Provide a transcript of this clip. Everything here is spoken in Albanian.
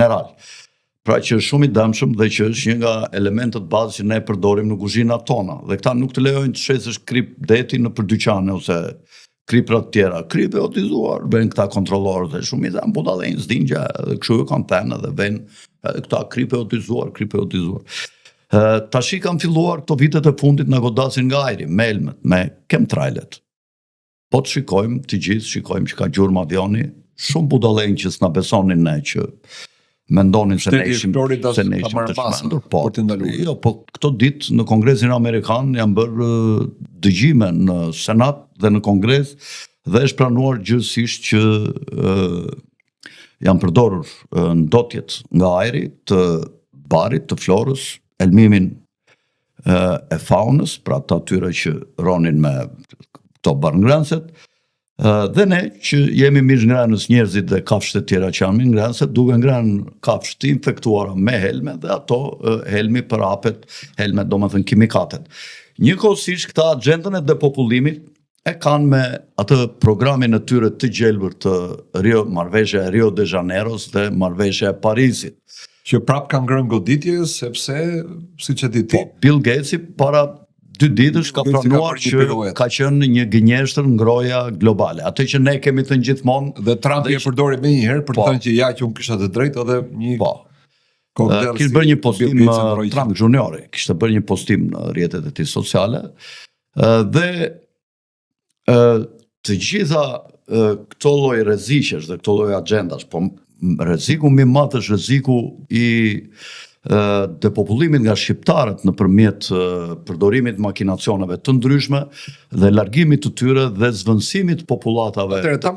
mineral. Pra që është shumë i dëmshëm dhe që është një nga elementet bazë që ne përdorim në kuzhinat tona. Dhe këta nuk të lejojnë të shesësh krip deti në për dyqane ose kriprat tjera. Krip e otizuar, bëjnë këta kontrolorët dhe shumë i dhe në budalejnë zdingja dhe këshu e kanë tenë dhe bëjnë edhe këta krip e otizuar. Tashi kanë filluar këto vitet e fundit në godasin nga ajri, me elmet, me chemtrailet. Po të shikojmë, të gjithë shikojmë që ka gjurmë avioni, shumë budalejnë që s'na besonin ne që mendonin se ne ishim të shmendur. Jo, po këto ditë në Kongresin Amerikan janë bërë dëgjime në Senat dhe në Kongres dhe është pranuar gjithësisht që janë përdorur ndotjet nga ajri të barit, të florës, elmimin e faunës, pra të atyre që ronin me këto barngrënëset, dhe ne që jemi mirë ngrënës njerëzit dhe kafshët e tjera që janë mirë ngrënëse, duke ngrënë kafshët infektuara me helme dhe ato helmi për apet, helmet do më thënë kimikatet. Njëkohësisht këta agendën e depopullimit e kanë me atë programin e tyre të gjelbër të marrëveshja e Rio de Janeiros dhe marrëveshja e Parisit. Që prap kanë ngrënë goditje sepse, si që ti. Po, Bill Gatesi para 2 ditësh ka pranuar që ka qenë një gënjeshtër ngroja globale. Atë që ne kemi thënë gjithmonë. Dhe Trump e përdori me njëherë për të thënë që ja që unë kisha të drejtë edhe një... Kishte bërë një postim Trump juniori, kishte bërë një postim në rrjetet e tij sociale dhe të gjitha këto lloj rreziqesh dhe këto lloj agendash, po rreziku më i madh është rreziku i depopullimit nga shqiptarët nëpërmjet përdorimit makinacioneve të ndryshme dhe largimit të tyre dhe zvendësimit popullatave të